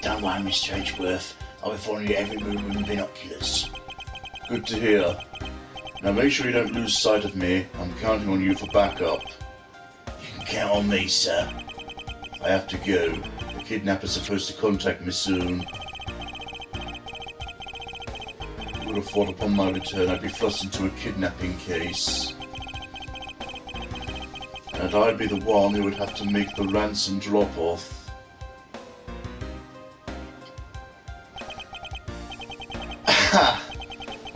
Don't worry, Mr. Edgeworth. I'll be following you every move with binoculars. Good to hear. Now make sure you don't lose sight of me. I'm counting on you for backup. You can count on me, sir. I have to go. The kidnapper's supposed to contact me soon. I would have thought upon my return I'd be thrust into a kidnapping case. And I'd be the one who would have to make the ransom drop-off. Ha!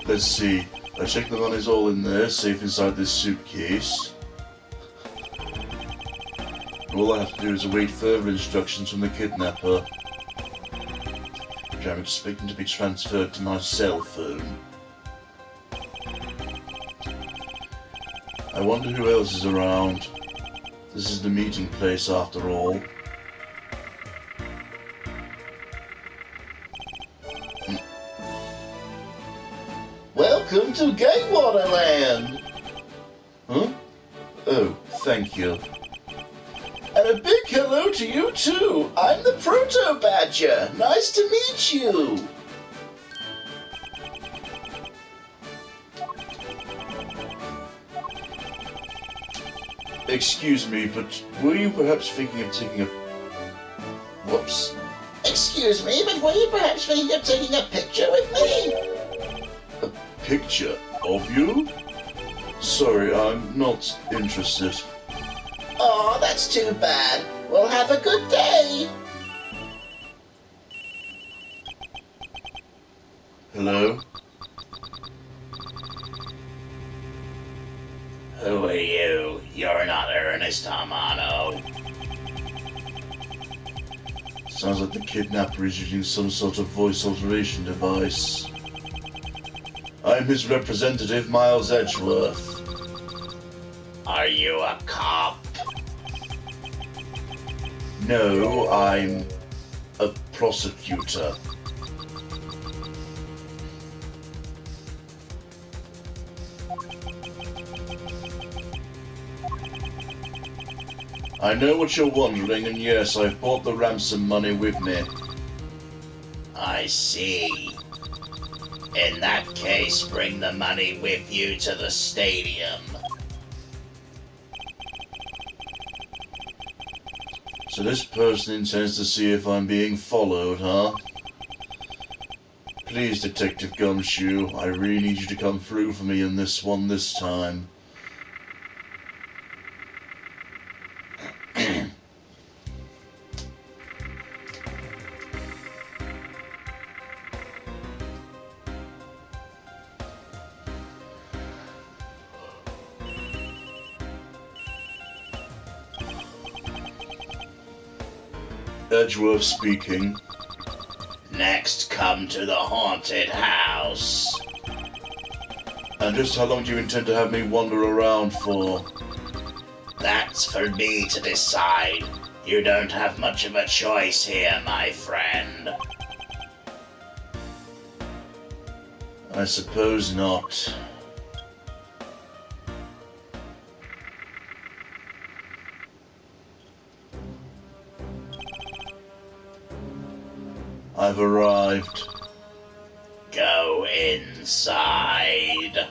Let's see. I check the money's all in there, safe inside this suitcase. All I have to do is await further instructions from the kidnapper, which I'm expecting to be transferred to my cell phone. I wonder who else is around. This is the meeting place after all. Welcome to Gatewater Land! Huh? Oh, thank you. And a big hello to you too! I'm the Proto Badger! Nice to meet you! Excuse me, but were you perhaps thinking of taking a... Whoops. Excuse me, but were you perhaps thinking of taking a picture with me? A picture of you? Sorry, I'm not interested. Oh, that's too bad. Well, have a good day. Hello? Who are you? You're not Ernest Amano. Sounds like the kidnapper is using some sort of voice alteration device. I'm his representative, Miles Edgeworth. Are you a cop? No, I'm a prosecutor. I know what you're wondering, and yes, I've brought the ransom money with me. I see. In that case, bring the money with you to the stadium. So this person intends to see if I'm being followed, huh? Please, Detective Gumshoe, I really need you to come through for me in this one this time. Edgeworth speaking. Next, come to the haunted house. And just how long do you intend to have me wander around for? That's for me to decide. You don't have much of a choice here, my friend. I suppose not. I've arrived. Go inside.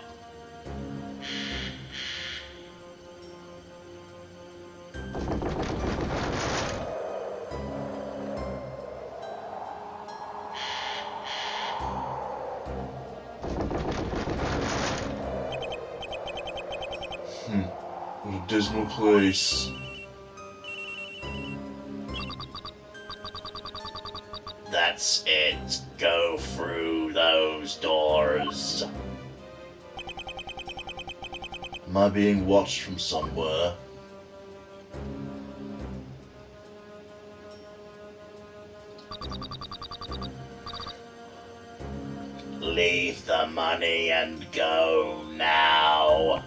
What a dismal place. That's it. Go through those doors. Am I being watched from somewhere? Leave the money and go now.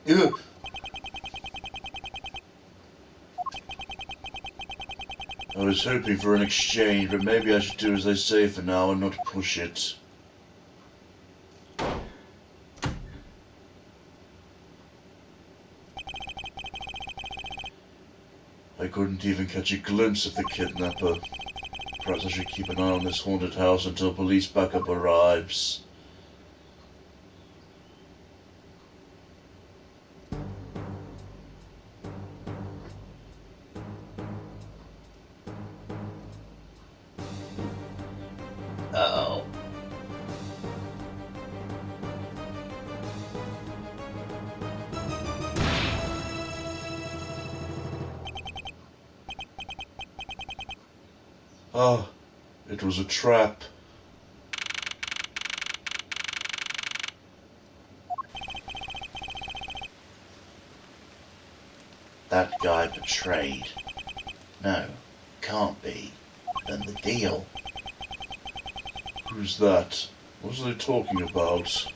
Ugh. I was hoping for an exchange, but maybe I should do as they say for now and not push it. I couldn't even catch a glimpse of the kidnapper. Perhaps I should keep an eye on this haunted house until police backup arrives. Uh-oh. Ah, it was a trap. That guy betrayed. No, can't be. Then the deal. Who's that? What are they talking about?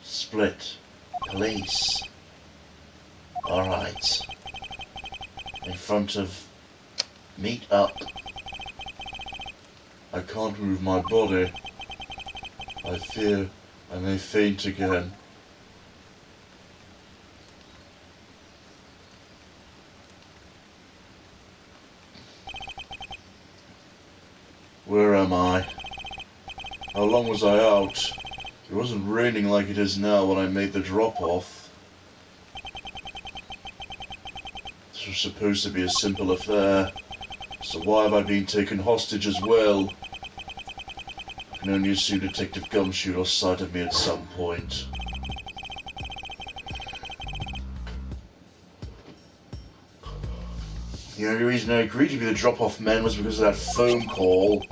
Split. Police. Alright. In front of... Meet up. I can't move my body. I fear I may faint again. Where am I? How long was I out? It wasn't raining like it is now when I made the drop-off. This was supposed to be a simple affair, so why have I been taken hostage as well? I can only assume Detective Gumshoe lost sight of me at some point. The only reason I agreed to be the drop-off man was because of that phone call.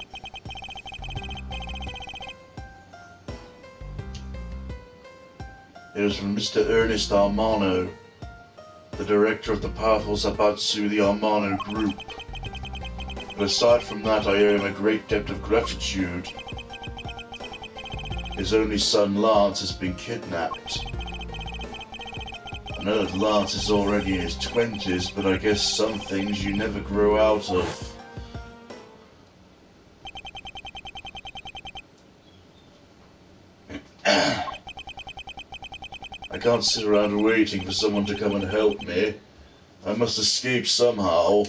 It was from Mr. Ernest Armano, the director of the powerful Zabatsu, the Armano Group. But aside from that, I owe him a great debt of gratitude. His only son, Lance, has been kidnapped. I know that Lance is already in his 20s, but I guess some things you never grow out of. I can't sit around waiting for someone to come and help me. I must escape somehow.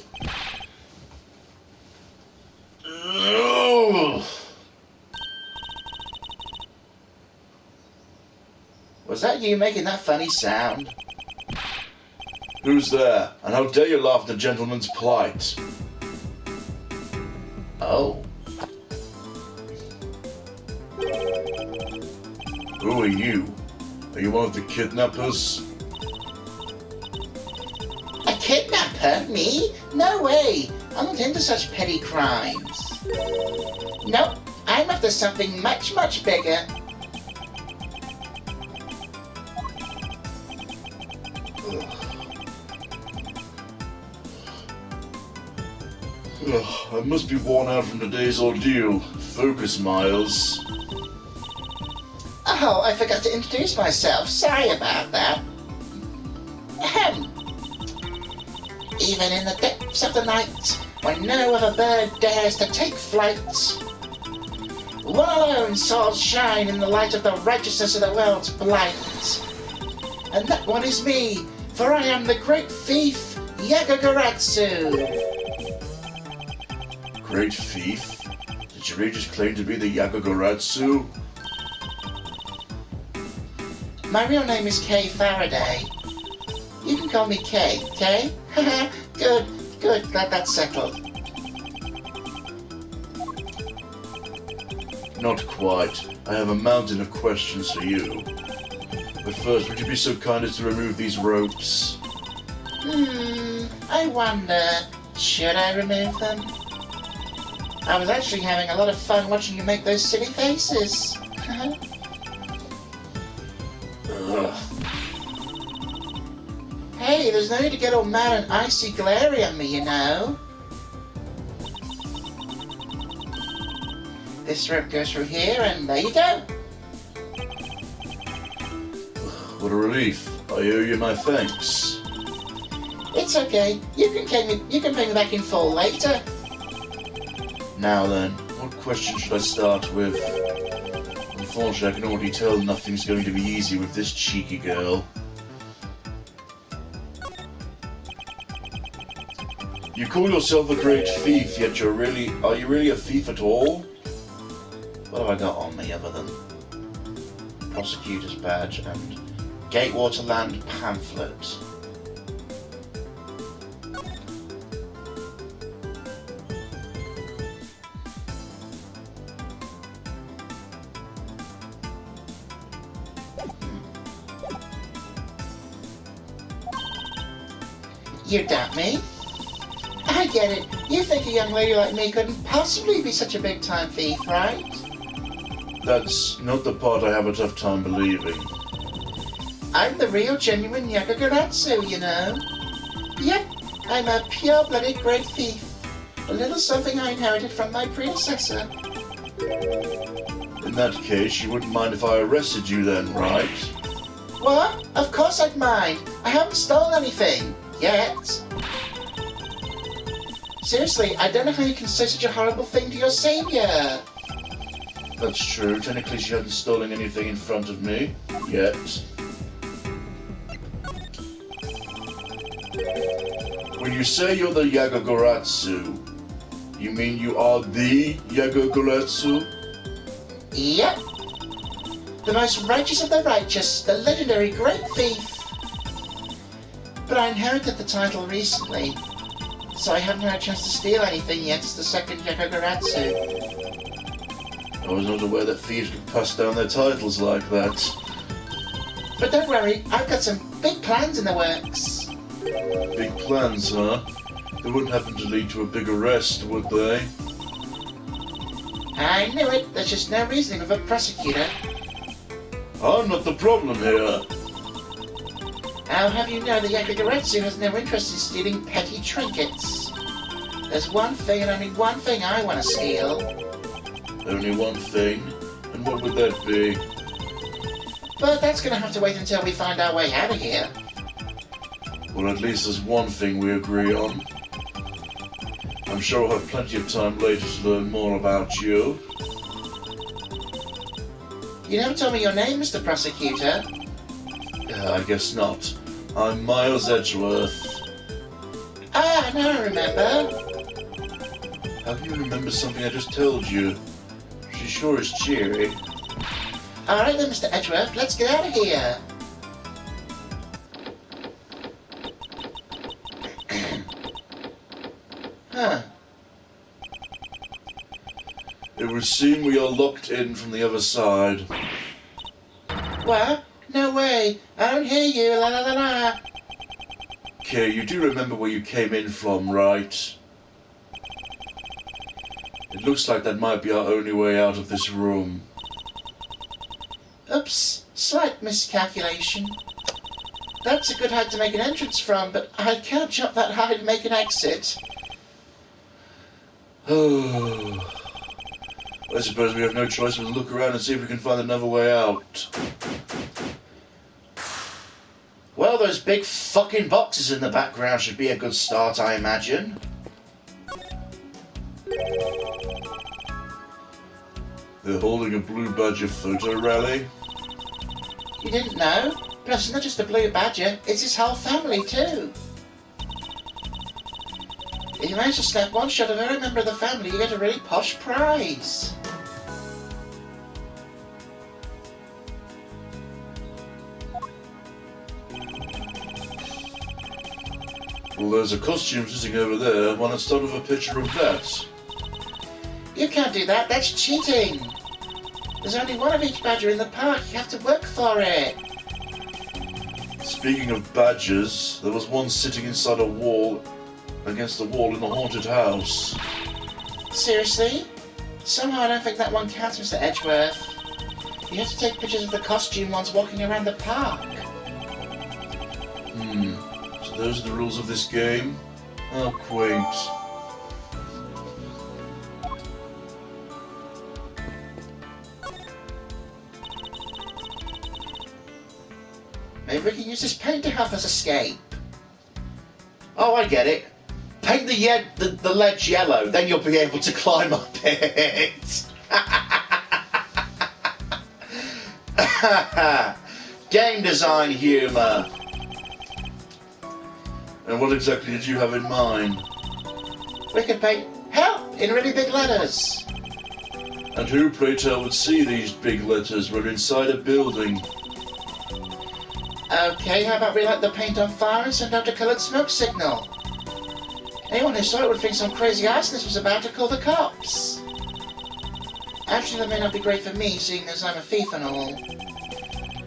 Was that you making that funny sound? Who's there? And how dare you laugh at the gentleman's plight? Oh. Who are you? Are you one of the kidnappers? A kidnapper? Me? No way! I'm not into such petty crimes. Nope, I'm after something much, much bigger. I must be worn out from today's ordeal. Focus, Miles. Oh, I forgot to introduce myself. Sorry about that. Ahem. Even in the depths of the night, when no other bird dares to take flight, one alone soars shine in the light of the righteousness of the world's blight. And that one is me, for I am the great thief, Yagagaratsu. Great thief? Did you really just claim to be the Yagagaratsu? My real name is Kay Faraday. You can call me Kay, Kay? Good, glad that's settled. Not quite. I have a mountain of questions for you. But first, would you be so kind as to remove these ropes? I wonder, should I remove them? I was actually having a lot of fun watching you make those silly faces. Hey, there's no need to get all mad and icy glary on me, you know. This rope goes through here, and there you go. What a relief. I owe you my thanks. It's okay. You can pay me back in full later. Now then, what question should I start with? Unfortunately, I can already tell nothing's going to be easy with this cheeky girl. You call yourself a great thief, yet are you really a thief at all? What have I got on me other than prosecutor's badge and Gatewaterland pamphlet? You doubt me? I get it. You think a young lady like me couldn't possibly be such a big-time thief, right? That's not the part I have a tough time believing. I'm the real, genuine Yakagaratsu, you know. Yep, I'm a pure-blooded great thief. A little something I inherited from my predecessor. In that case, you wouldn't mind if I arrested you then, right? What? Of course I'd mind. I haven't stolen anything. Yet. Seriously, I don't know how you can say such a horrible thing to your savior. That's true. Technically, she hasn't stolen anything in front of me. Yet. When you say you're the Yagagoratsu, you mean you are the Yagagoratsu? Yep. The most righteous of the righteous, the legendary great thief. But I inherited the title recently, so I haven't had a chance to steal anything yet as the second Yakagaratsu. I was not aware that thieves could pass down their titles like that. But don't worry, I've got some big plans in the works. Big plans, huh? They wouldn't happen to lead to a big arrest, would they? I knew it. There's just no reasoning with a prosecutor. I'm not the problem here. I'll have you know the Yakagaratsu has no interest in stealing petty trinkets. There's one thing and only one thing I want to steal. Only one thing? And what would that be? But that's going to have to wait until we find our way out of here. Well, at least there's one thing we agree on. I'm sure I'll have plenty of time later to learn more about you. You never told me your name, Mr. Prosecutor. I guess not. I'm Miles Edgeworth. Ah, now I remember. How can you remember something I just told you? She sure is cheery. Alright then, Mr. Edgeworth, let's get out of here. Huh. It would seem we are locked in from the other side. What? No way. I don't hear you. La la la la. Okay, you do remember where you came in from, right? It looks like that might be our only way out of this room. Oops. Slight miscalculation. That's a good height to make an entrance from, but I can't jump that high to make an exit. Oh. I suppose we have no choice but to look around and see if we can find another way out. Well, those big fucking boxes in the background should be a good start, I imagine. They're holding a Blue Badger photo rally. You didn't know? Plus, it's not just a blue badger, it's his whole family too. If you manage to snap one shot of every member of the family, you get a really posh prize. Well, there's a costume sitting over there. Why not start with a picture of that? You can't do that, that's cheating. There's only one of each badger in the park, you have to work for it. Speaking of badgers, there was one sitting inside a wall, against the wall in the haunted house. Seriously? Somehow I don't think that one counts, Mr. Edgeworth. You have to take pictures of the costume ones walking around the park. So those are the rules of this game? How quaint. Maybe we can use this paint to help us escape. Oh, I get it. Paint the ledge yellow, then you'll be able to climb up it. Game design humour. And what exactly did you have in mind? We could paint HELP in really big letters. And who, pray tell, would see these big letters? We're inside a building. Okay, how about we light the paint on fire and send out a coloured smoke signal? Anyone who saw it would think some crazy arsonist was about to call the cops. Actually, that may not be great for me, seeing as I'm a thief and all.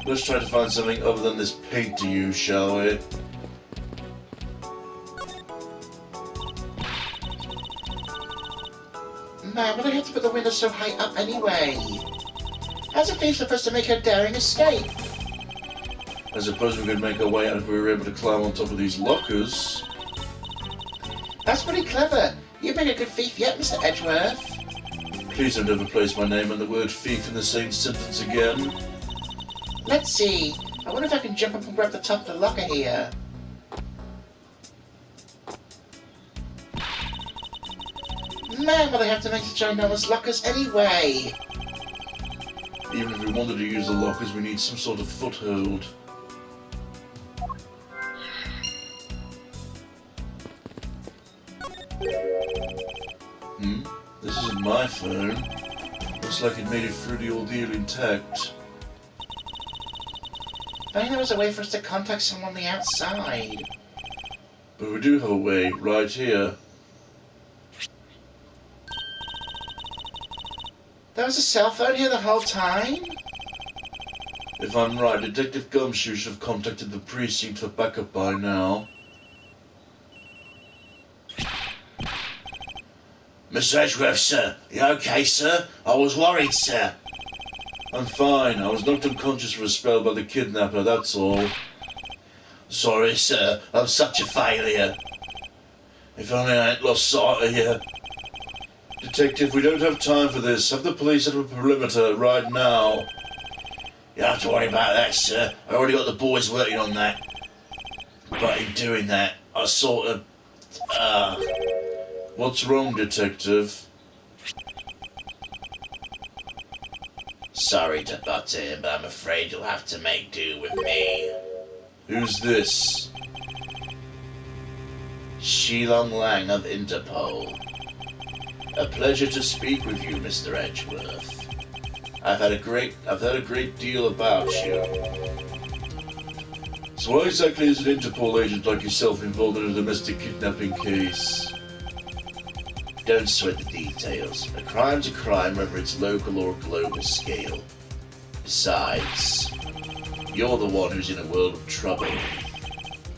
Let's try to find something other than this paint to use, shall we? Man, but I have to put the window so high up anyway. How's a thief supposed to make a daring escape? I suppose we could make our way out if we were able to climb on top of these lockers. That's pretty clever. You've been a good thief yet, Mr. Edgeworth. Please don't ever place my name and the word thief in the same sentence again. Let's see. I wonder if I can jump up and grab the top of the locker here. Man, but I have to make such ginormous lockers anyway. Even if we wanted to use the lockers, we need some sort of foothold. This isn't my phone. Looks like it made it through the ordeal intact. If only there was a way for us to contact someone on the outside. But we do have a way, right here. There was a cell phone here the whole time? If I'm right, Detective Gumshoe should have contacted the precinct for backup by now. Mr. Edgeworth, sir. You okay, sir? I was worried, sir. I'm fine. I was knocked unconscious for a spell by the kidnapper, that's all. Sorry, sir. I'm such a failure. If only I hadn't lost sight of you. Detective, we don't have time for this. Have the police set up a perimeter right now. You don't have to worry about that, sir. I already got the boys working on that. But in doing that, I sort of... What's wrong, Detective? Sorry to butt in, but I'm afraid you'll have to make do with me. Who's this? Shilong Lang of Interpol. A pleasure to speak with you, Mr. Edgeworth. I've heard a great deal about you. So why exactly is an Interpol agent like yourself involved in a domestic kidnapping case? Don't sweat the details. A crime's a crime, whether it's local or global scale. Besides, you're the one who's in a world of trouble.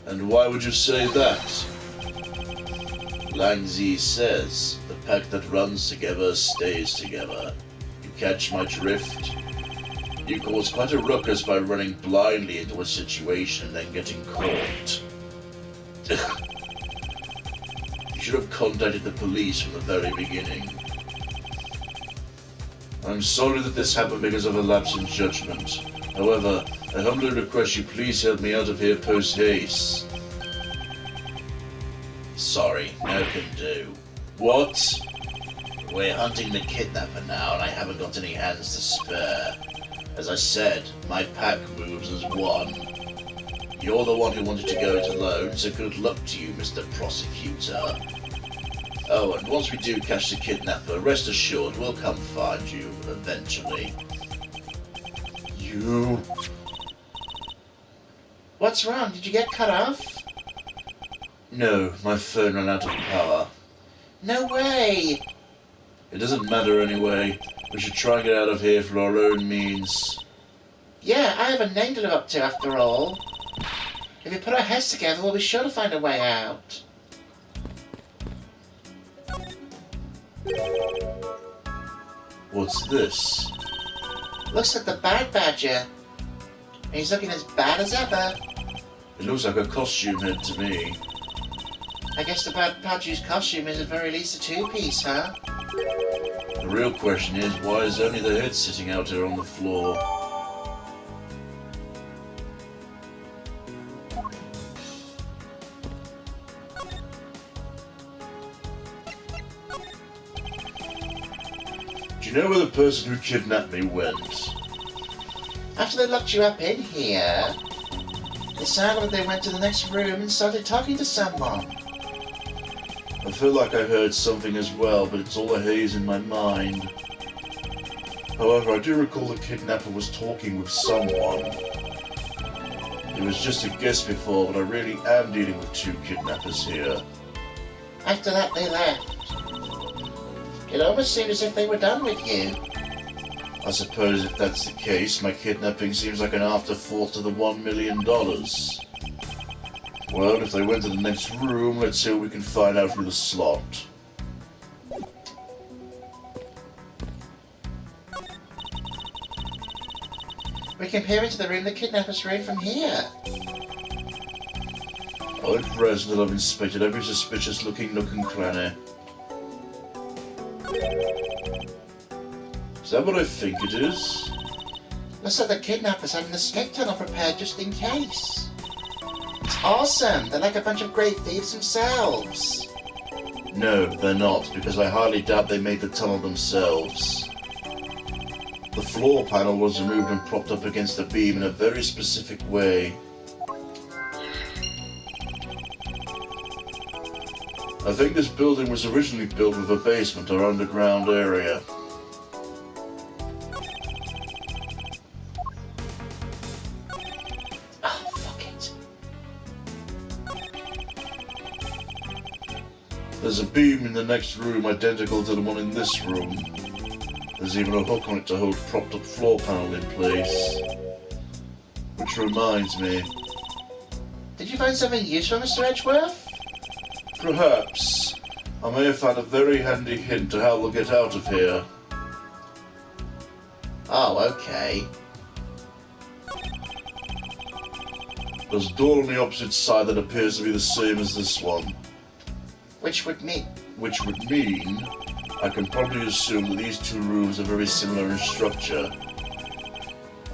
And why would you say that? Lang Zi says, the pack that runs together stays together. You catch my drift? You cause quite a ruckus by running blindly into a situation and then getting caught. You should have contacted the police from the very beginning. I'm sorry that this happened because of a lapse in judgment. However, I humbly request you please help me out of here post-haste. Sorry, no can do. What? We're hunting the kidnapper now, and I haven't got any hands to spare. As I said, my pack moves as one. You're the one who wanted to go it alone, so good luck to you, Mr. Prosecutor. Oh, and once we do catch the kidnapper, rest assured we'll come find you, eventually. You... What's wrong? Did you get cut off? No, my phone ran out of power. No way! It doesn't matter anyway. We should try and get out of here for our own means. Yeah, I have a name to live up to after all. If we put our heads together, we'll be sure to find a way out. What's this? Looks like the Bad Badger. And he's looking as bad as ever. It looks like a costume head to me. I guess the Bad Badger's costume is at very least a two-piece, huh? The real question is, why is only the head sitting out here on the floor? Do you know where the person who kidnapped me went? After they locked you up in here, it sounded like they went to the next room and started talking to someone. I feel like I heard something as well, but it's all a haze in my mind. However, I do recall the kidnapper was talking with someone. It was just a guess before, but I really am dealing with 2 kidnappers here. After that, they left. It almost seemed as if they were done with you. I suppose if that's the case, my kidnapping seems like an afterthought to the $1 million. Well, if they went to the next room, let's see what we can find out through the slot. We can peer into the room the kidnappers were in from here. I've rest that I've inspected every suspicious-looking nook and cranny. Is that what I think it is? Looks like the kidnappers have an escape tunnel prepared just in case. It's awesome! They're like a bunch of great thieves themselves. No, they're not, because I highly doubt they made the tunnel themselves. The floor panel was removed and propped up against the beam in a very specific way. I think this building was originally built with a basement or underground area. Oh, fuck it. There's a beam in the next room identical to the one in this room. There's even a hook on it to hold propped up floor panel in place. Which reminds me. Did you find something useful, Mr. Edgeworth? Perhaps. I may have found a very handy hint to how we'll get out of here. Oh, okay. There's a door on the opposite side that appears to be the same as this one. Which would mean I can probably assume that these 2 rooms are very similar in structure.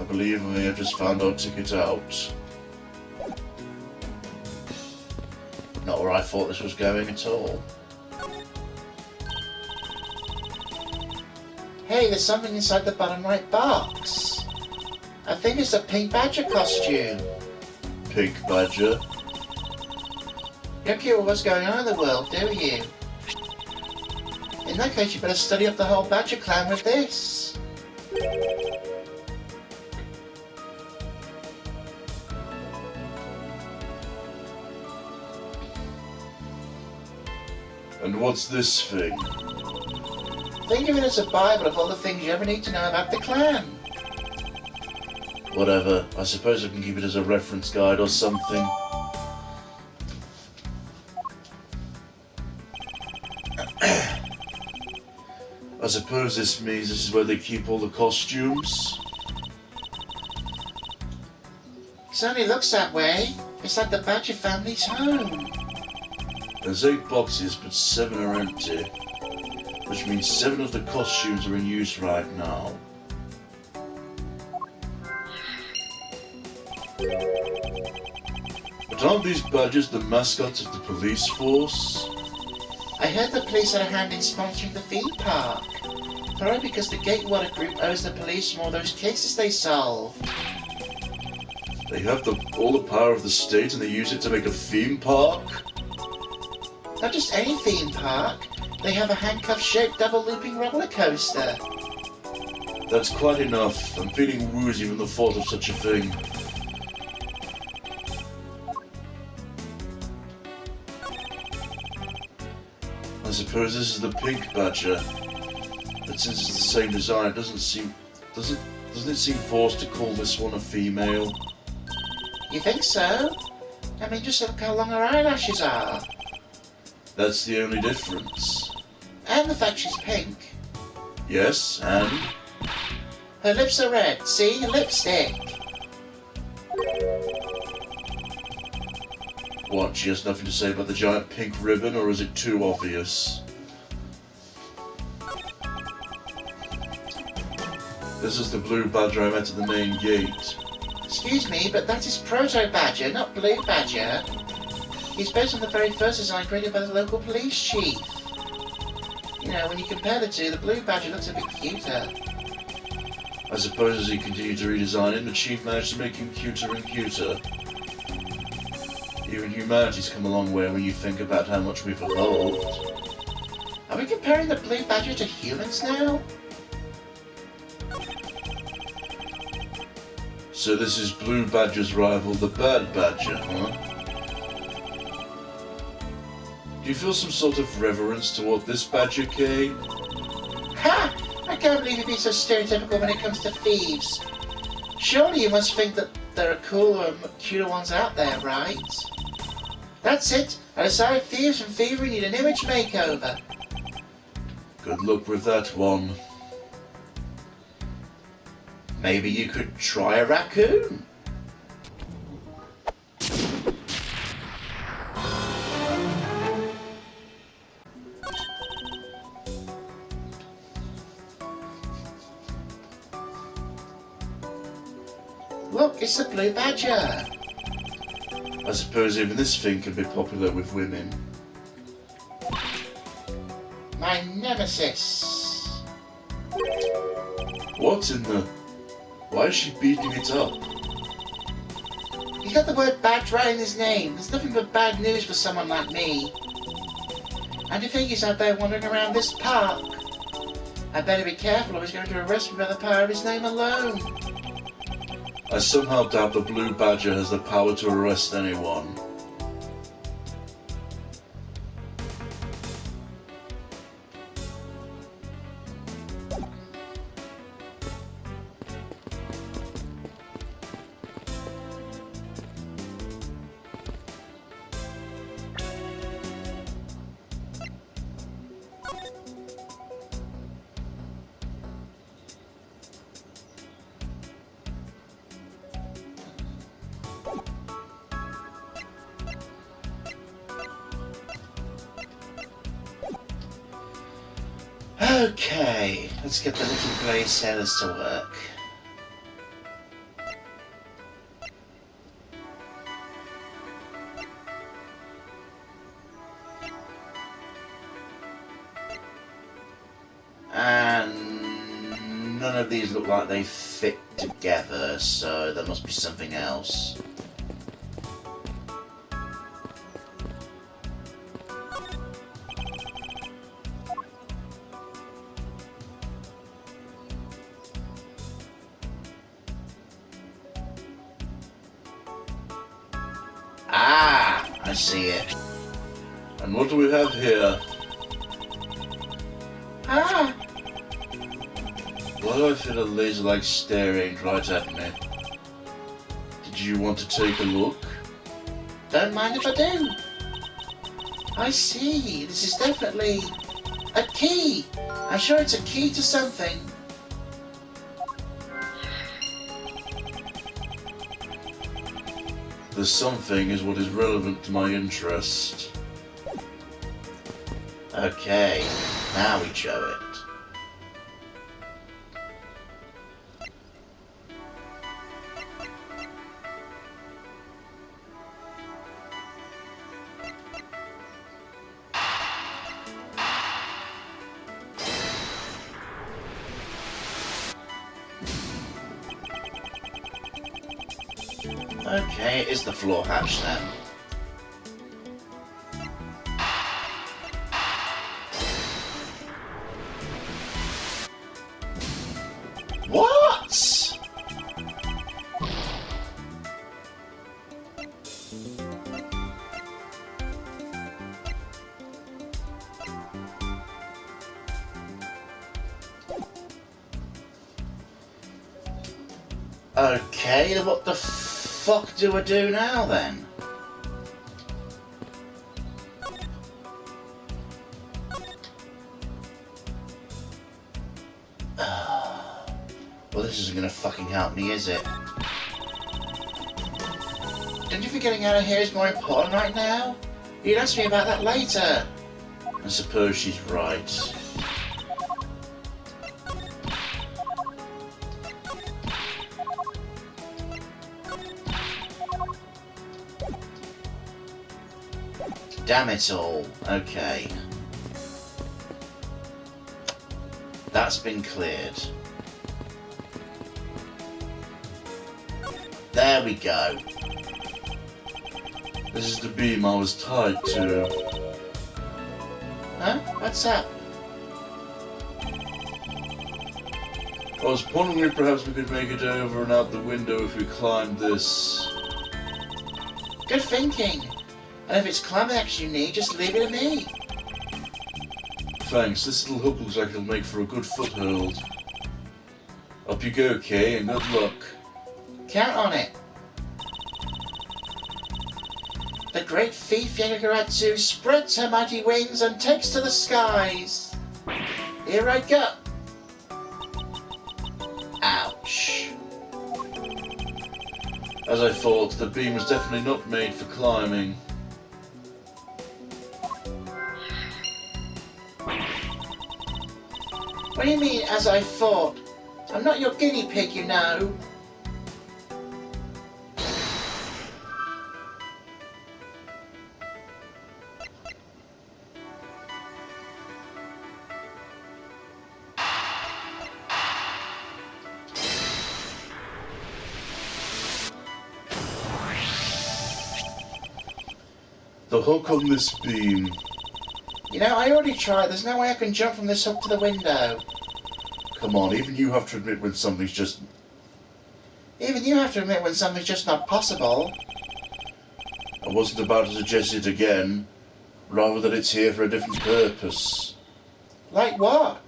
I believe I may have just found our ticket out. not where I thought this was going at all. Hey, there's something inside the bottom right box. I think it's a pink badger costume. Pink badger? You don't care what's going on in the world, do you? In that case, you better study up the whole badger clan with this. And what's this thing? Think of it as a Bible of all the things you ever need to know about the clan. Whatever. I suppose I can keep it as a reference guide or something. I suppose this means this is where they keep all the costumes? It certainly looks that way. It's like the Badger family's home. There's 8 boxes, but 7 are empty. Which means 7 of the costumes are in use right now. But aren't these badgers the mascots of the police force? I heard the police had a hand in sponsoring the theme park. Probably because the Gatewater Group owes the police from all those cases they solve. They have all the power of the state and they use it to make a theme park? Not just any theme park. They have a handcuff-shaped double-looping roller coaster. That's quite enough. I'm feeling woozy from the thought of such a thing. I suppose this is the pink badger. But since it's the same design, doesn't it seem forced to call this one a female? You think so? I mean, just look how long her eyelashes are. That's the only difference. And the fact she's pink. Yes, and? Her lips are red. See? Lipstick. What, she has nothing to say about the giant pink ribbon, or is it too obvious? This is the blue badger I met at the main gate. Excuse me, but that is Proto Badger, not Blue Badger. He's based on the very first design created by the local police chief. You know, when you compare the two, the Blue Badger looks a bit cuter. I suppose as he continued to redesign him, the chief managed to make him cuter and cuter. Even humanity's come a long way when you think about how much we've evolved. Are we comparing the blue badger to humans now? So this is Blue Badger's rival, the Bad Badger, huh? Do you feel some sort of reverence toward this badger, Kay? Ha! I can't believe you'd be so stereotypical when it comes to thieves. Surely you must think that there are cooler and cuter ones out there, right? That's it. I decided thieves and thievery need an image makeover. Good luck with that one. Maybe you could try a raccoon? Look, it's the blue badger. I suppose even this thing can be popular with women. My nemesis. What in the... Why is she beating it up? He's got the word badge right in his name. There's nothing but bad news for someone like me. And to think he's out there wandering around this park. I better be careful or he's going to arrest me by the power of his name alone. I somehow doubt the Blue Badger has the power to arrest anyone. Okay, let's get the little grey sailors to work. And none of these look like they fit together, so there must be something else. Ah, I see it. And what do we have here? Ah, Why do I feel a laser-like stare aimed right at me? Did you want to take a look? don't mind if I do. I see, this is definitely a key. I'm sure it's a key to something. The something is what is relevant to my interest. Okay, now we show it. Okay, it is the floor hatch then. What? Okay, then what the fuck do I do now then? Well, this isn't gonna fucking help me, is it? Don't you think getting out of here is more important right now? You'd ask me about that later. I suppose she's right. Damn it all. Okay. That's been cleared. There we go. This is the beam I was tied to. Huh? What's up? I was wondering if perhaps we could make it over and out the window if we climbed this. Good thinking. And if it's climax you need, just leave it to me. Thanks, this little hook looks like it'll make for a good foothold. Up you go, Kay, and good luck. Count on it. The great thief Yagaratsu spreads her mighty wings and takes to the skies. Here I go. Ouch. As I thought, the beam was definitely not made for climbing. What do you mean, as I thought? I'm not your guinea pig, you know. The hook on this beam. You know, I already tried. There's no way I can jump from this hook to the window. Come on, even you have to admit when something's just... Even you have to admit when something's just not possible. I wasn't about to suggest it again, rather that it's here for a different purpose. Like what?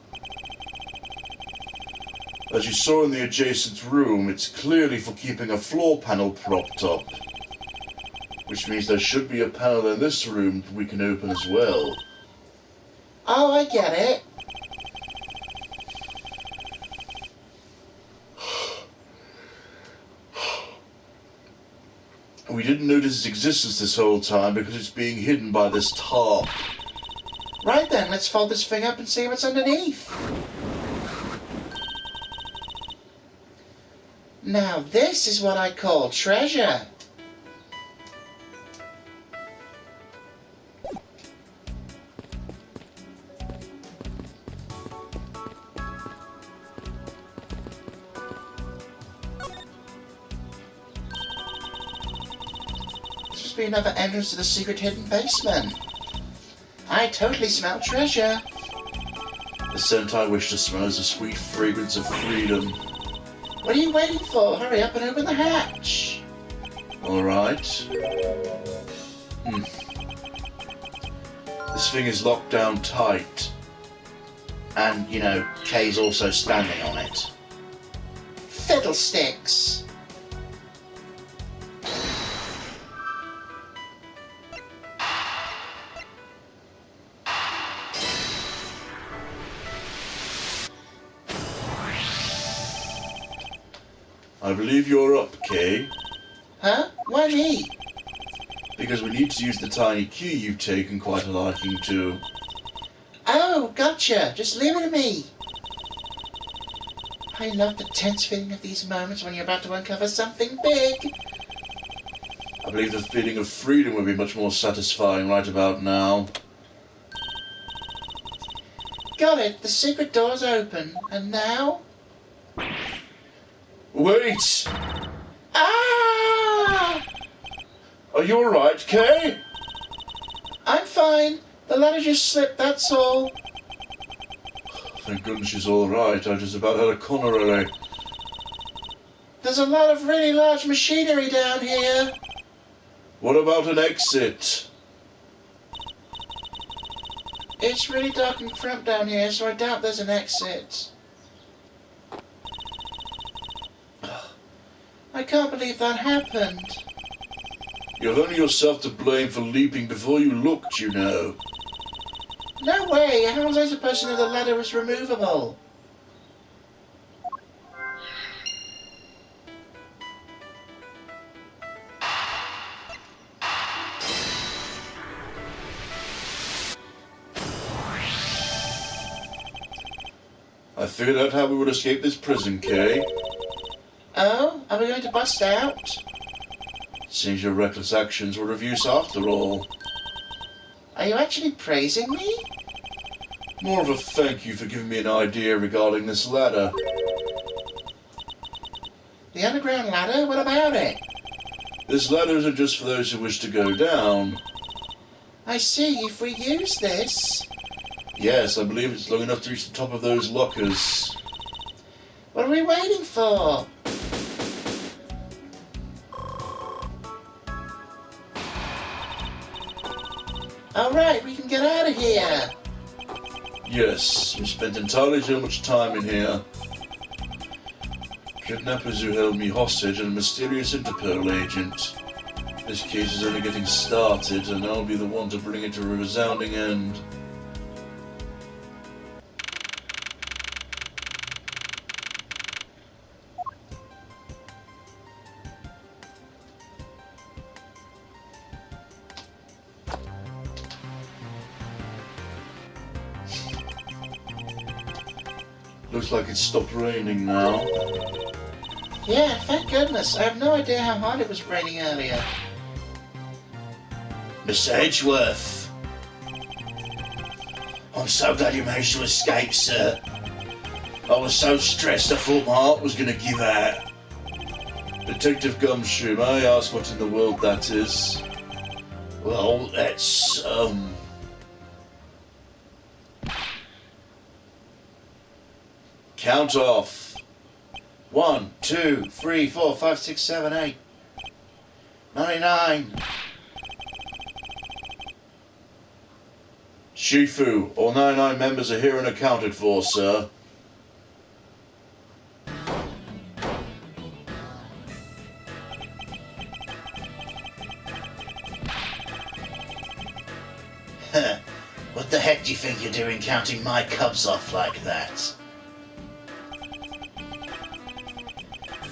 As you saw in the adjacent room, it's clearly for keeping a floor panel propped up. Which means there should be a panel in this room that we can open as well. Oh, I get it. We didn't notice its existence this whole time because it's being hidden by this tarp. Right then, let's fold this thing up and see what's underneath. Now this is what I call treasure. This must be another entrance to the secret hidden basement. I totally smell treasure. The scent I wish to smell is the sweet fragrance of freedom. What are you waiting for? Hurry up and open the hatch. Alright. This thing is locked down tight. And, you know, Kay's also standing on it. Fiddlesticks. I believe you're up, Kay. Huh? Why me? Because we need to use the tiny key you've taken quite a liking to. Oh, gotcha. Just leave it to me. I love the tense feeling of these moments when you're about to uncover something big. I believe the feeling of freedom would be much more satisfying right about now. Got it. The secret door's open. And now? Wait! Ah! Are you alright, Kay? I'm fine. The ladder just slipped, that's all. Thank goodness she's alright. I just about had a coronary. There's a lot of really large machinery down here. What about an exit? It's really dark and cramped down here, so I doubt there's an exit. I can't believe that happened. You have only yourself to blame for leaping before you looked, you know. No way! How was I supposed to know the ladder was removable? I figured out how we would escape this prison, Kay. Oh? Are we going to bust out? Seems your reckless actions were of use after all. Are you actually praising me? More of a thank you for giving me an idea regarding this ladder. The underground ladder? What about it? This ladder isn't just for those who wish to go down. I see, if we use this... Yes, I believe it's long enough to reach the top of those lockers. What are we waiting for? Alright, we can get out of here. Yes, we spent entirely too much time in here. Kidnappers who held me hostage and a mysterious Interpol agent. This case is only getting started, and I'll be the one to bring it to a resounding end. Looks like it's stopped raining now. Yeah, thank goodness. I have no idea how hard it was raining earlier. Mr. Edgeworth. I'm so glad you managed to escape, sir. I was so stressed I thought my heart was going to give out. Detective Gumshoe, may I ask what in the world that is? Well, that's, Count off. 1, 2, 3, 4, 5, 6, 7, 8. 99. Shifu, all 99 members are here and accounted for, sir. What the heck do you think you're doing counting my cubs off like that?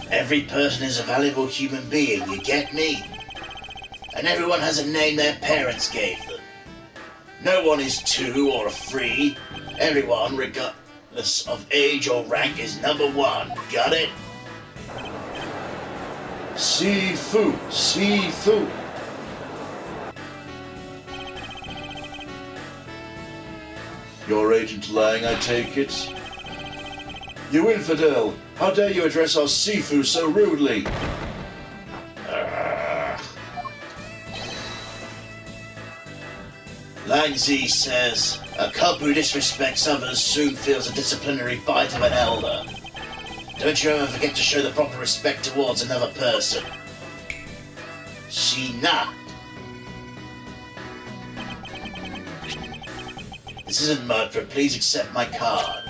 Every person is a valuable human being, you get me? And everyone has a name their parents gave them. No one is 2 or 3. Everyone, regardless of age or rank, is number 1. Got it? Sifu, Sifu. You're Agent Lang, I take it? You infidel! How dare you address our Sifu so rudely? Langzi says, a cub who disrespects others soon feels a disciplinary bite of an elder. Don't you ever forget to show the proper respect towards another person. Shina. This isn't Mudford. Please accept my card.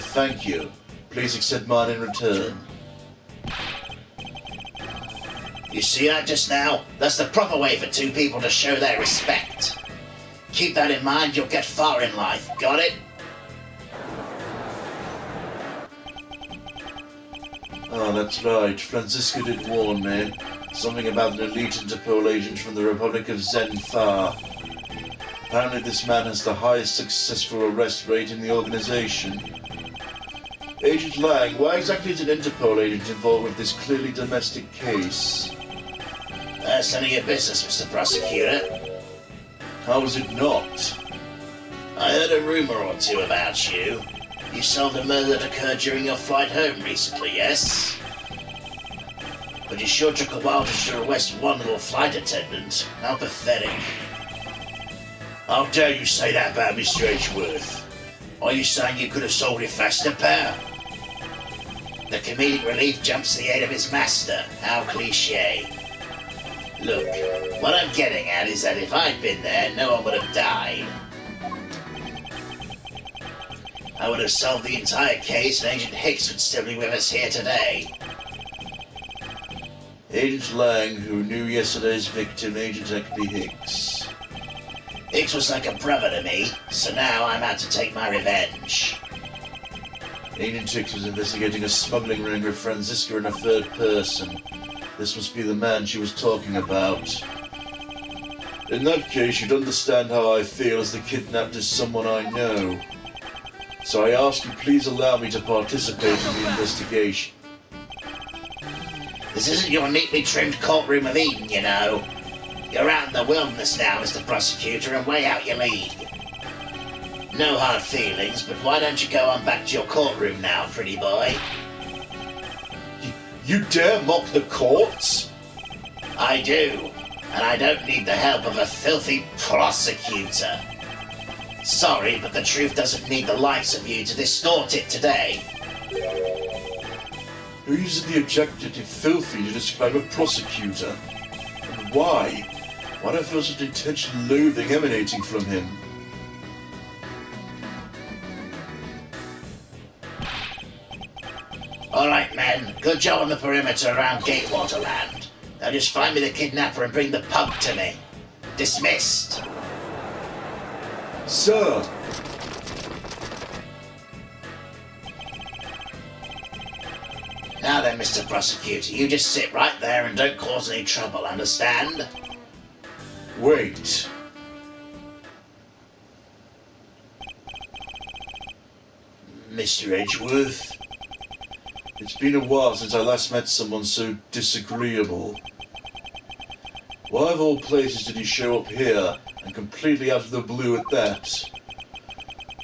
Thank you. Please accept mine in return. You see that just now? That's the proper way for 2 people to show their respect. Keep that in mind, you'll get far in life. Got it? Oh, that's right. Francisco did warn me. Something about an elite Interpol agent from the Republic of Zenfar. Apparently this man has the highest successful arrest rate in the organization. Agent Lang, why exactly is an Interpol agent involved with this clearly domestic case? That's none of your business, Mr. Prosecutor. How is it not? I heard a rumor or 2 about you. You solved a murder that occurred during your flight home recently, yes? But you sure took a while to arrest one little flight attendant. How pathetic. How dare you say that about Mr. Edgeworth? Are you saying you could have solved it faster, pal? The comedic relief jumps to the aid of his master. How cliché. Look, what I'm getting at is that if I'd been there, no one would have died. I would have solved the entire case and Agent Hicks would still be with us here today. Agent Lang, who knew yesterday's victim, Agent Ekby Hicks. Hicks was like a brother to me, so now I'm out to take my revenge. Agent Hicks was investigating a smuggling ring with Francisca in a third person. This must be the man she was talking about. In that case, you'd understand how I feel, as the kidnapped is someone I know. So I ask you please allow me to participate in the investigation. This isn't your neatly trimmed courtroom of Eden, you know. You're out in the wilderness now, Mr. Prosecutor, and way out your league. No hard feelings, but why don't you go on back to your courtroom now, pretty boy? You dare mock the courts? I do, and I don't need the help of a filthy prosecutor. Sorry, but the truth doesn't need the likes of you to distort it today. Who uses the adjective filthy to describe a prosecutor? And why? Why do I feel such intense loathing emanating from him? Alright, men. Good job on the perimeter around Gatewater Land. Now just find me the kidnapper and bring the pug to me. Dismissed. Sir! Now then, Mr. Prosecutor, you just sit right there and don't cause any trouble, understand? Wait. Mr. Edgeworth? It's been a while since I last met someone so disagreeable. Why of all places did he show up here, and completely out of the blue at that?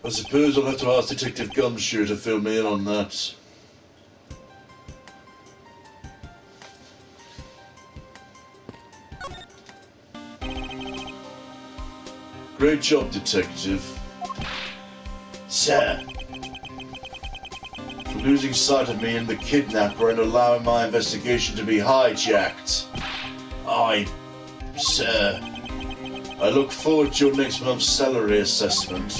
I suppose I'll have to ask Detective Gumshoe to fill me in on that. Great job, Detective. Sir. For losing sight of me and the kidnapper and allowing my investigation to be hijacked. Sir. I look forward to your next month's salary assessment.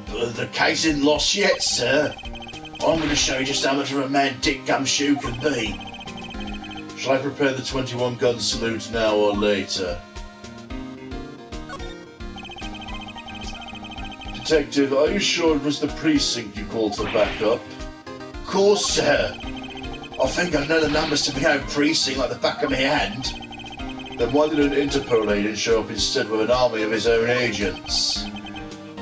The case isn't lost yet, sir. I'm going to show you just how much of a man Dick Gumshoe can be. Shall I prepare the 21-gun salute now or later? Detective, are you sure it was the precinct you called for backup? Of course, sir. I think I know the numbers to my own precinct like the back of my hand. Then why did an Interpol agent show up instead with an army of his own agents?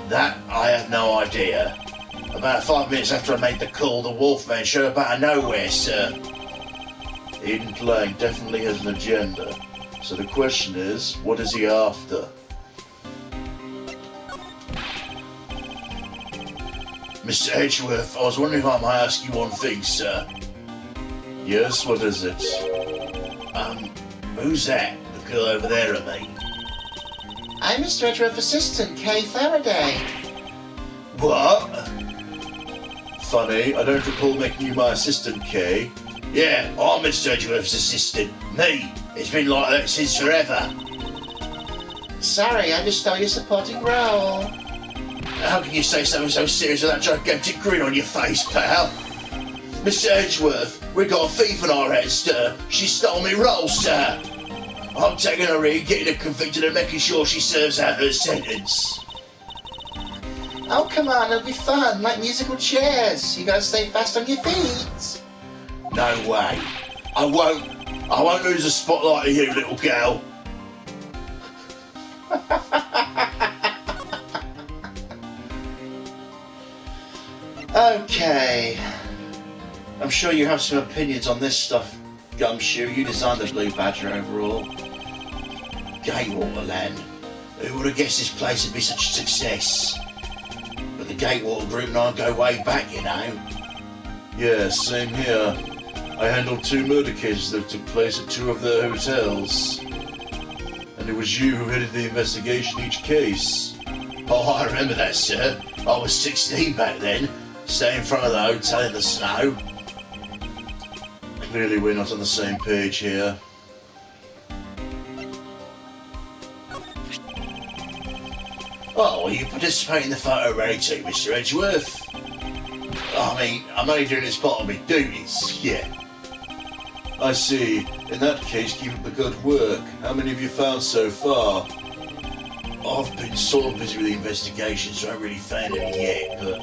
That I have no idea. About 5 minutes after I made the call, the Wolfman showed up out of nowhere, sir. Eden Plank definitely has an agenda. So the question is, what is he after? Mr. Edgeworth, I was wondering if I might ask you one thing, sir. Yes, what is it? Who's that? The girl over there, I mean. I'm Mr. Edgeworth's assistant, Kay Faraday. What? Funny, I don't recall making you my assistant, Kay. Yeah, I'm Mr. Edgeworth's assistant. Me. It's been like that since forever. Sorry, I just stole your supporting role. How can you say something so serious with that gigantic grin on your face, pal? Mr. Edgeworth, we've got a thief on our hands, sir. She stole me role, sir. I'm taking her in, getting her convicted and making sure she serves out her sentence. Oh, come on, it'll be fun, like musical chairs. You gotta stay fast on your feet. No way. I won't lose a spotlight to you, little girl. Okay. I'm sure you have some opinions on this stuff, Gumshoe. You designed the Blue Badger overall. Gatewater Land. Who would have guessed this place would be such a success? But the Gatewater group and I go way back, you know. Yeah, same here. I handled 2 murder cases that took place at 2 of their hotels. And it was you who headed the investigation each case. Oh, I remember that, sir. I was 16 back then, staying in front of the hotel in the snow. Clearly we're not on the same page here. Oh, well, you participate in the photo rally too, Mr. Edgeworth? I mean, I'm only doing this part of my duties, yeah. I see. In that case, keep up the good work. How many have you found so far? I've been sort of busy with the investigation, so I haven't really found any yet, but...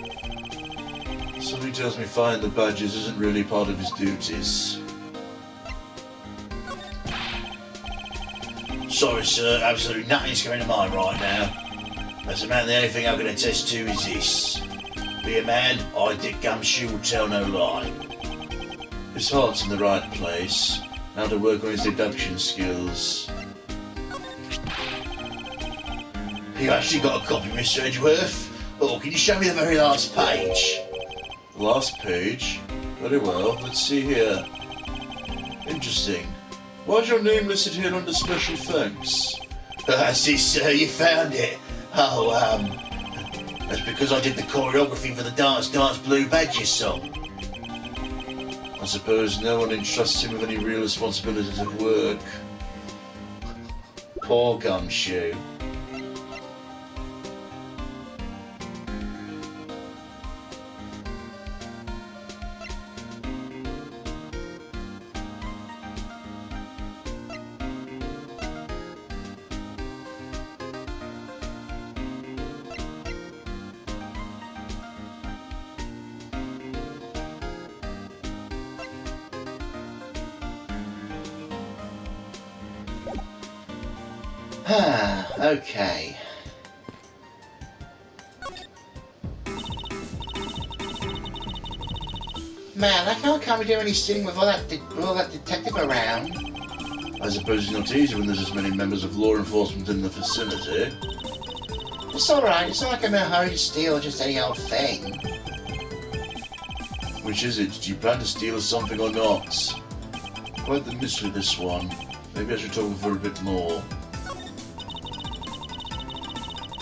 Somebody tells me finding the badges isn't really part of his duties. Sorry, sir, absolutely nothing's coming to mind right now. As a man, the only thing I can attest to is this. Be a man, I, Dick Gumshoe, will tell no lie. His heart's in the right place. Now to work on his deduction skills. You actually got a copy, Mr. Edgeworth? Oh, can you show me the very last page? Last page? Very well, let's see here. Interesting. Why's your name listed here under special thanks? I see, sir, you found it. Oh, that's because I did the choreography for the Dance Dance Blue Badges song. I suppose no one entrusts him with any real responsibilities at work. Poor Gumshoe. Okay. Man, how can't we do any stealing with all that detective around? I suppose it's not easy when there's as many members of law enforcement in the vicinity. It's alright, it's not like I'm in a hurry to steal just any old thing. Which is it? Do you plan to steal something or not? Quite the mystery, this one. Maybe I should talk with her a bit more.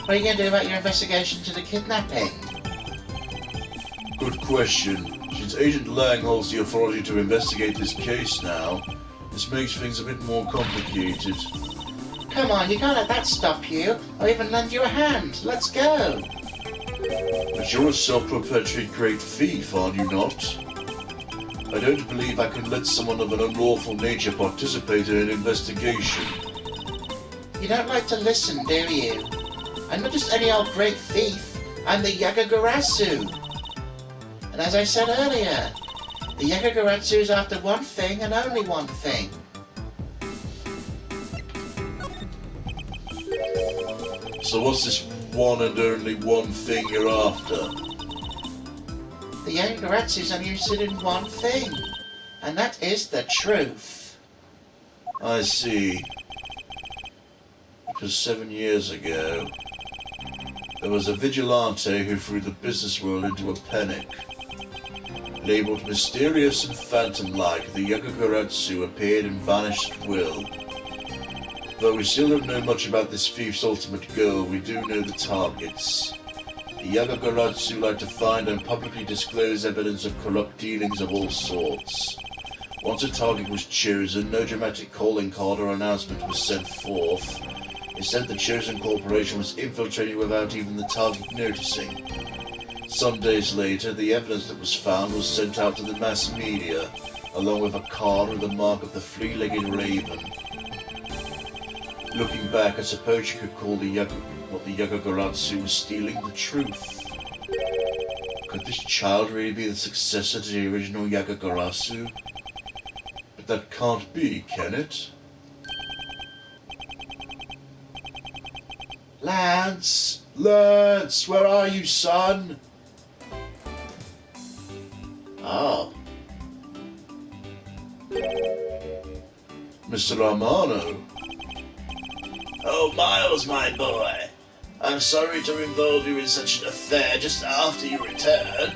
What are you going to do about your investigation into the kidnapping? Good question. Since Agent Lang holds the authority to investigate this case now, this makes things a bit more complicated. Come on, you can't let that stop you, or even lend you a hand. Let's go. But you're a self-perpetuate great thief, are you not? I don't believe I can let someone of an unlawful nature participate in an investigation. You don't like to listen, do you? I'm not just any old great thief. I'm the Yagagarasu. And as I said earlier, the Yagagarasu is after one thing and only one thing. So what's this one and only one thing you're after? The Yagagarasu is only interested in one thing, and that is the truth. I see. It was 7 years ago. There was a vigilante who threw the business world into a panic. Labeled mysterious and phantom-like, the Yagagaratsu appeared and vanished at will. Though we still don't know much about this thief's ultimate goal, we do know the targets. The Yagagaratsu like to find and publicly disclose evidence of corrupt dealings of all sorts. Once a target was chosen, no dramatic calling card or announcement was sent forth. Instead, the chosen corporation was infiltrated without even the target noticing. Some days later, the evidence that was found was sent out to the mass media, along with a card with the mark of the three-legged raven. Looking back, I suppose you could call what the Yagagaratsu was stealing the truth. Could this child really be the successor to the original Yagagarasu? But that can't be, can it? Lance! Lance, where are you, son? Oh. Mr. Armano. Oh, Miles, my boy. I'm sorry to involve you in such an affair just after you return.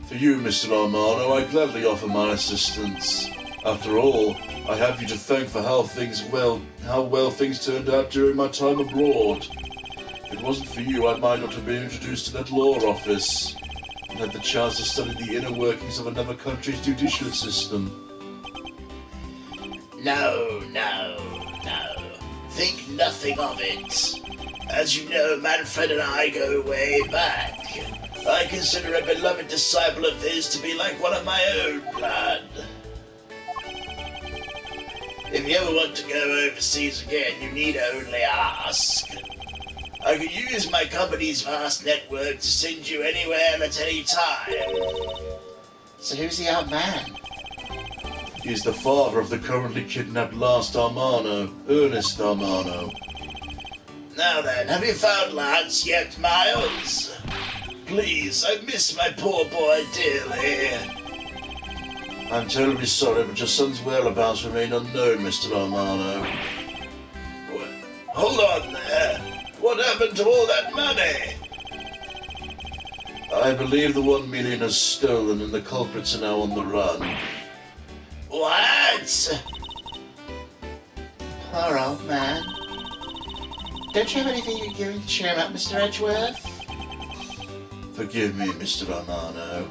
For you, Mr. Armano, I gladly offer my assistance. After all, I have you to thank for how well things turned out during my time abroad. If it wasn't for you, I might not have been introduced to that law office and had the chance to study the inner workings of another country's judicial system. No. Think nothing of it. As you know, Manfred and I go way back. I consider a beloved disciple of his to be like one of my own blood. If you ever want to go overseas again, you need only ask. I could use my company's vast network to send you anywhere and at any time. So who's the old man? He is the father of the currently kidnapped last Armano, Ernest Armano. Now then, have you found Lance yet, Miles? Please, I miss my poor boy dearly. I'm terribly sorry, but your son's whereabouts remain unknown, Mr. Armano. Hold on there. What happened to all that money? I believe the 1 million is stolen and the culprits are now on the run. What? poor old man. Don't you have anything you can give him to cheer him up, Mr. Edgeworth? Forgive me, Mr. Romano.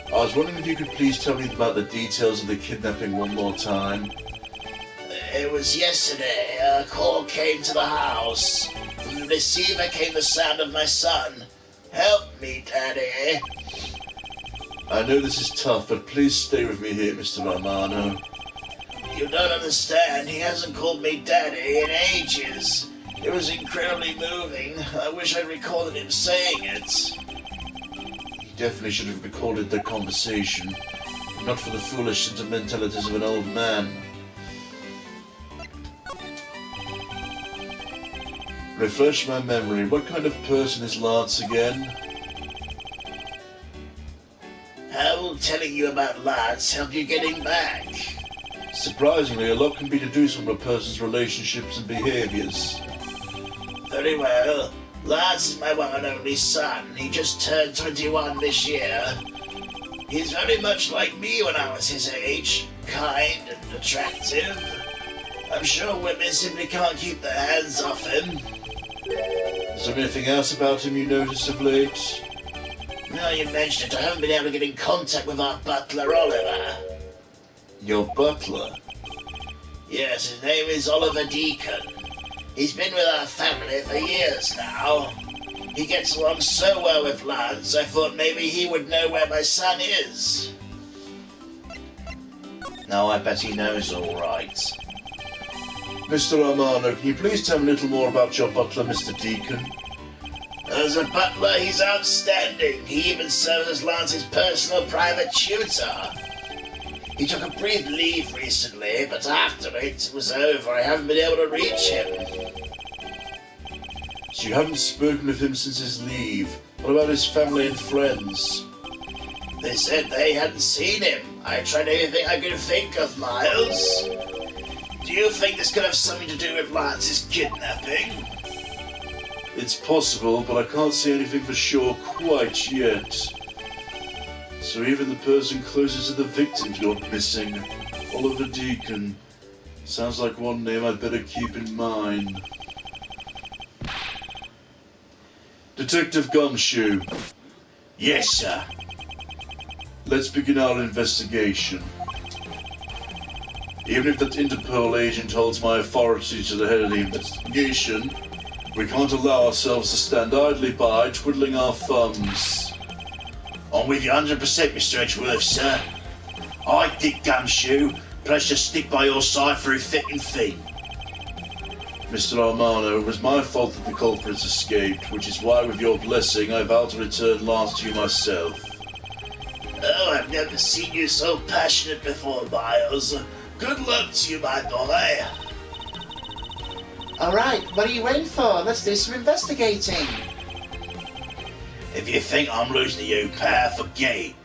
I was wondering if you could please tell me about the details of the kidnapping one more time. It was yesterday. A call came to the house. From the receiver came the sound of my son. Help me, Daddy. I know this is tough, but please stay with me here, Mr. Romano. You don't understand. He hasn't called me Daddy in ages. It was incredibly moving. I wish I'd recorded him saying it. You definitely should have recorded the conversation, not for the foolish sentimentalities of an old man. Refresh my memory. What kind of person is Lance again? How will telling you about Lance help you getting back? Surprisingly, a lot can be deduced from a person's relationships and behaviors. Very well. Lance is my one and only son. He just turned 21 this year. He's very much like me when I was his age. Kind and attractive. I'm sure women simply can't keep their hands off him. Is there anything else about him you noticed of late? Now you mention it, I haven't been able to get in contact with our butler, Oliver. Your butler? Yes, his name is Oliver Deacon. He's been with our family for years now. He gets along so well with Lance, I thought maybe he would know where my son is. No, I bet he knows all right. Mr. Romano, can you please tell me a little more about your butler, Mr. Deacon? As a butler, he's outstanding. He even serves as Lance's personal private tutor. He took a brief leave recently, but after it was over, I haven't been able to reach him. So you haven't spoken with him since his leave. What about his family and friends? They said they hadn't seen him. I tried anything I could think of, Miles. Do you think this could have something to do with Lance's kidnapping? It's possible, but I can't see anything for sure quite yet. So even the person closest to the victim you're missing, Oliver Deacon, sounds like one name I'd better keep in mind. Detective Gumshoe. Yes, sir. Let's begin our investigation. Even if that Interpol agent holds my authority to the head of the investigation, we can't allow ourselves to stand idly by, twiddling our thumbs. I'm with you 100%, Mr. Edgeworth, sir. I, Dick Gumshoe, pledge to stick by your side through thick and thin. Mr. Romano, it was my fault that the culprits escaped, which is why, with your blessing, I vow to return Lance to you myself. Oh, I've never seen you so passionate before, Miles. Good luck to you, my boy. Alright, what are you waiting for? Let's do some investigating. If you think I'm losing to you, pal, forget it.